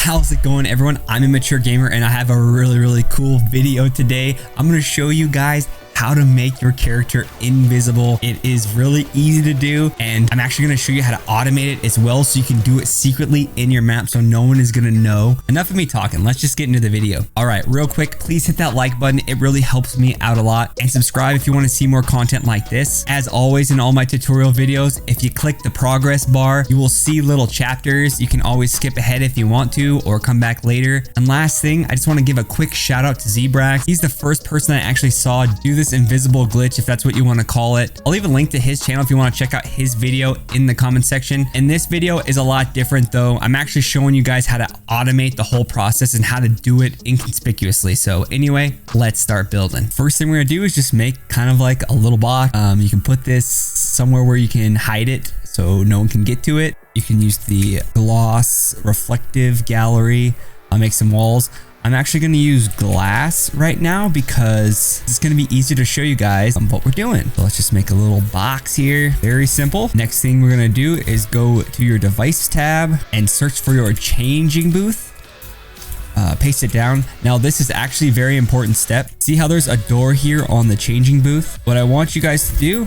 How's it going, everyone? I'm Immature Gamer and I have a really cool video today. I'm going to show you guys how to make your character invisible. It is really easy to do, and I'm actually going to show you how to automate it as well, so you can do it secretly in your map so no one is going to know. Enough of me talking, let's just get into the video. All right, real quick, please hit that like button. It really helps me out a lot, and subscribe if you want to see more content like this. As always, in all my tutorial videos, if you click the progress bar, you will see little chapters. You can always skip ahead if you want to, or come back later. And last thing, I just want to give a quick shout out to Zebrax. He's the first person I actually saw do this invisible glitch, if that's what you want to call it. I'll leave a link to his channel if you want to check out his video in the comment section. And this video is a lot different though. I'm actually showing you guys how to automate the whole process and how to do it inconspicuously. So anyway, let's start building. First thing we're gonna do is just make kind of like a little box. You can put this somewhere where you can hide it so no one can get to it. You can use the gloss reflective gallery. I'll make some walls. I'm actually going to use glass right now because it's going to be easier to show you guys what we're doing. So let's just make a little box here. Very simple. Next thing we're going to do is go to your device tab and search for your changing booth. Paste it down. Now this is actually a very important step. See how there's a door here on the changing booth? What I want you guys to do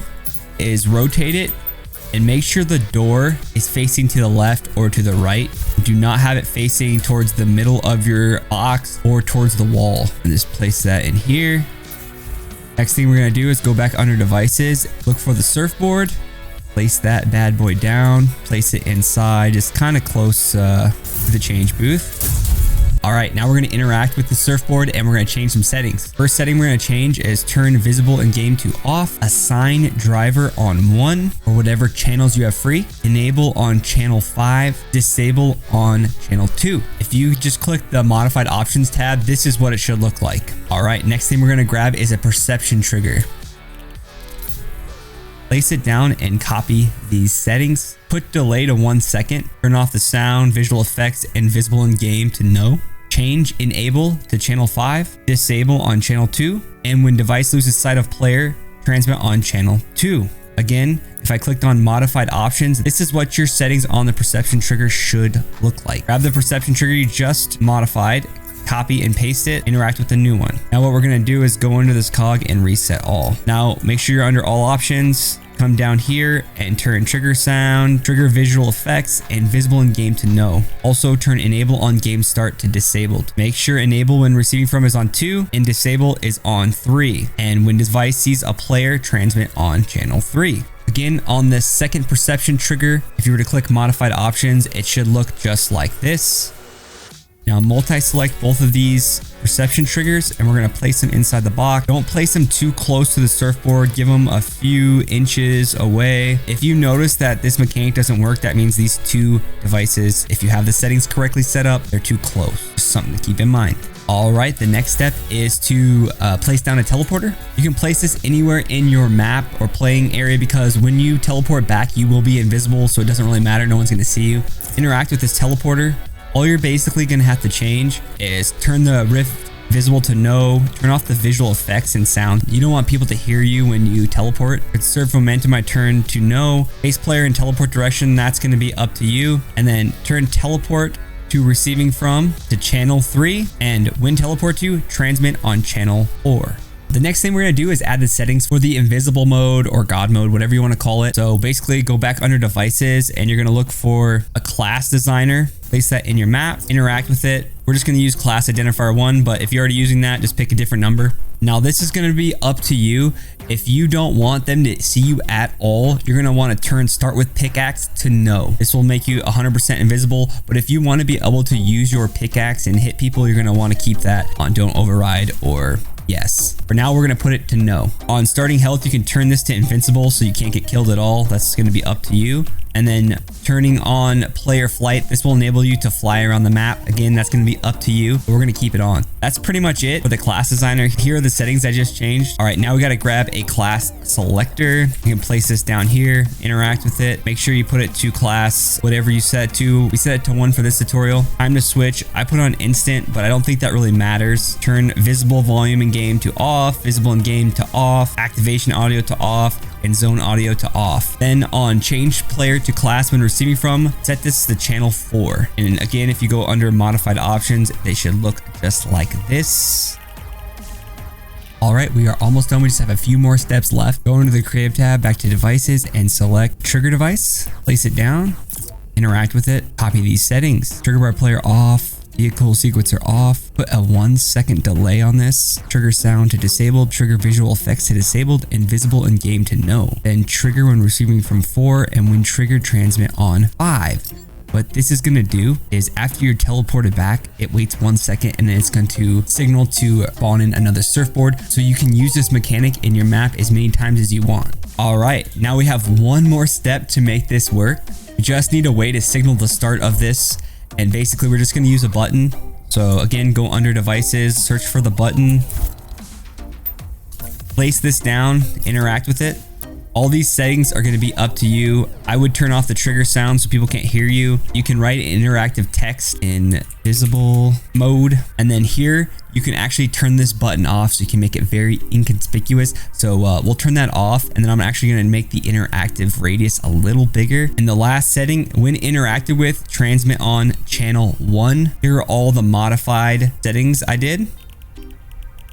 is rotate it and make sure the door is facing to the left or to the right. Do not have it facing towards the middle of your box or towards the wall. And just place that in here. Next thing we're going to do is go back under devices, look for the surfboard, place that bad boy down, place it inside, just kind of close to the change booth. All right, now we're going to interact with the surfboard and we're going to change some settings. First setting we're going to change is turn visible in game to off, assign driver on 1 or whatever channels you have free, enable on channel 5, disable on channel 2. If you just click the modified options tab, this is what it should look like. All right, next thing we're going to grab is a perception trigger. Place it down and copy these settings. Put delay to 1 second. Turn off the sound, visual effects, and visible in game to no. Change enable to channel 5, disable on channel 2, and when device loses sight of player, transmit on channel 2. Again, if I clicked on modified options, this is what your settings on the perception trigger should look like. Grab the perception trigger you just modified, copy and paste it, interact with the new one. Now what we're going to do is go into this cog and reset all. Now make sure you're under all options. Come down here and turn trigger sound, trigger visual effects, and visible in game to no. Also turn enable on game start to disabled. Make sure enable when receiving from is on 2 and disable is on 3. And when device sees a player, transmit on channel 3. Again, on the second perception trigger, if you were to click modified options, it should look just like this. Now multi-select both of these perception triggers and we're going to place them inside the box. Don't place them too close to the surfboard. Give them a few inches away. If you notice that this mechanic doesn't work, that means these two devices, if you have the settings correctly set up, they're too close. Just something to keep in mind. All right, the next step is to place down a teleporter. You can place this anywhere in your map or playing area because when you teleport back, you will be invisible, so it doesn't really matter. No one's going to see you. Interact with this teleporter. All you're basically going to have to change is turn the rift visible to no, turn off the visual effects and sound. You don't want people to hear you when you teleport. Conserve momentum, I turn to no. Base player and teleport direction, that's going to be up to you. And then turn teleport to receiving from to channel 3. And when teleport to, transmit on channel 4. The next thing we're going to do is add the settings for the invisible mode or God mode, whatever you want to call it. So basically go back under devices and you're going to look for a class designer. Place that in your map, interact with it. We're just going to use class identifier 1, but if you're already using that, just pick a different number. Now this is going to be up to you. If you don't want them to see you at all, you're going to want to turn start with pickaxe to no. This will make you 100% invisible, but if you want to be able to use your pickaxe and hit people, you're going to want to keep that on don't override or yes. For now, we're going to put it to no. On starting health, you can turn this to invincible so you can't get killed at all. That's going to be up to you. And then turning on player flight, this will enable you to fly around the map. Again, that's going to be up to you, but we're going to keep it on. That's pretty much it for the class designer. Here are the settings I just changed. All right, now we got to grab a class selector. You can place this down here, interact with it. Make sure you put it to class, whatever you set it to. We set it to 1 for this tutorial. Time to switch. I put on instant, but I don't think that really matters. Turn visible volume in game to off, visible in game to off, activation audio to off, and zone audio to off. Then on change player to class when receiving from, set this to channel 4. And again, if you go under modified options, they should look just like this. All right, we are almost done. We just have a few more steps left. Go into the creative tab, back to devices, and select trigger device. Place it down, interact with it, copy these settings. Trigger bar player off, vehicle sequencer off. Put a 1 second delay on this. Trigger sound to disabled, trigger visual effects to disabled, invisible in game to no. Then trigger when receiving from 4, and when triggered transmit on 5. What this is going to do is after you're teleported back, it waits 1 second and then it's going to signal to spawn in another surfboard, so you can use this mechanic in your map as many times as you want. All right, now we have one more step to make this work. We just need a way to signal the start of this, and basically we're just going to use a button. So again, go under devices, search for the button, place this down, interact with it. All these settings are going to be up to you. I would turn off the trigger sound so people can't hear you. You can write interactive text in visible mode. And then here, you can actually turn this button off so you can make it very inconspicuous. So we'll turn that off. And then I'm actually going to make the interactive radius a little bigger. And the last setting, when interacted with, transmit on channel 1. Here are all the modified settings I did.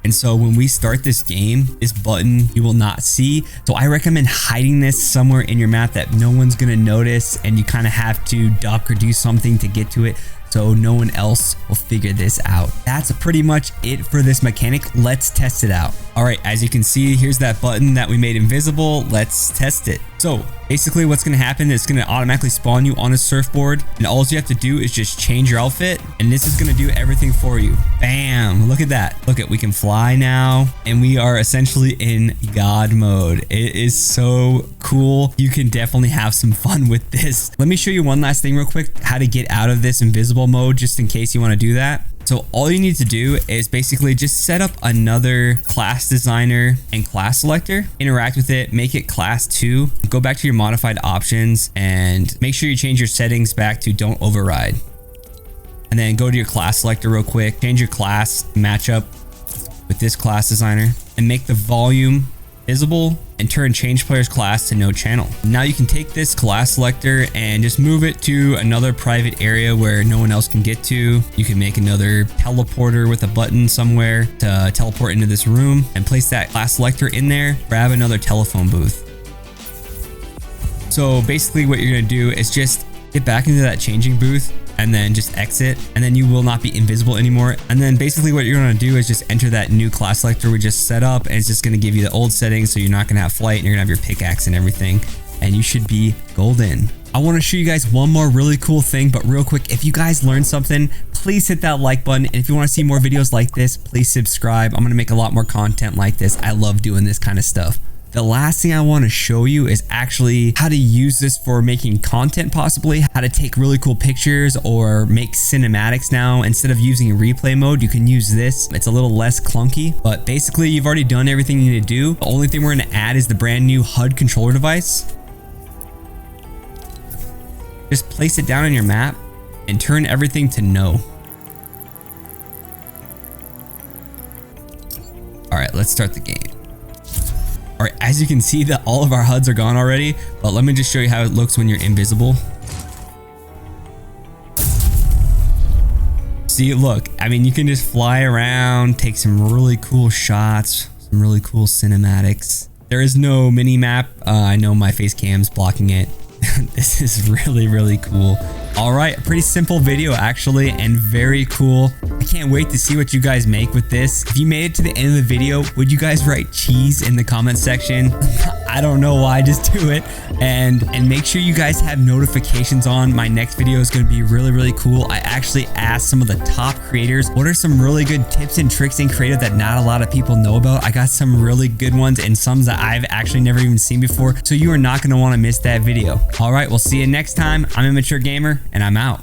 And so when we start this game, this button you will not see. So I recommend hiding this somewhere in your map that no one's going to notice, and you kind of have to duck or do something to get to it so no one else will figure this out. That's pretty much it for this mechanic. Let's test it out. All right, as you can see, here's that button that we made invisible. Let's test it. So basically what's going to happen is it's going to automatically spawn you on a surfboard, and all you have to do is just change your outfit, and this is going to do everything for you. Bam, look at that. Look at, we can fly now, and we are essentially in God mode. It is so cool. You can definitely have some fun with this. Let me show you one last thing real quick, how to get out of this invisible mode, just in case you want to do that. So all you need to do is basically just set up another class designer and class selector, interact with it, make it class 2, go back to your modified options, and make sure you change your settings back to don't override. And then go to your class selector real quick, change your class matchup with this class designer, and make the volume visible, and turn change player's class to no channel. Now you can take this class selector and just move it to another private area where no one else can get to. You can make another teleporter with a button somewhere to teleport into this room, and place that class selector in there. Grab another telephone booth. So basically what you're going to do is just get back into that changing booth and then just exit, and then you will not be invisible anymore. And then basically what you're going to do is just enter that new class selector we just set up, and it's just going to give you the old settings, so you're not going to have flight and you're going to have your pickaxe and everything, and you should be golden. I want to show you guys one more really cool thing, but real quick, if you guys learned something, please hit that like button, and if you want to see more videos like this, please subscribe. I'm going to make a lot more content like this. I love doing this kind of stuff. The last thing I want to show you is actually how to use this for making content, possibly how to take really cool pictures or make cinematics. Now, instead of using replay mode, you can use this. It's a little less clunky, but basically you've already done everything you need to do. The only thing we're going to add is the brand new Hud Controller device. Just place it down on your map and turn everything to no. All right, let's start the game. All right, as you can see that all of our HUDs are gone already, but let me just show you how it looks when you're invisible. See, look, I mean, you can just fly around, take some really cool shots, some really cool cinematics. There is no mini map. I know my face cam's blocking it. This is really, really cool. All right, a pretty simple video actually, and very cool. I can't wait to see what you guys make with this. If you made it to the end of the video, would you guys write cheese in the comment section? I don't know why, just do it. And make sure you guys have notifications on. My next video is going to be really, really cool. I actually asked some of the top creators, what are some really good tips and tricks in creative that not a lot of people know about? I got some really good ones and some that I've actually never even seen before. So you are not going to want to miss that video. All right, we'll see you next time. I'm Immature Gamer, and I'm out.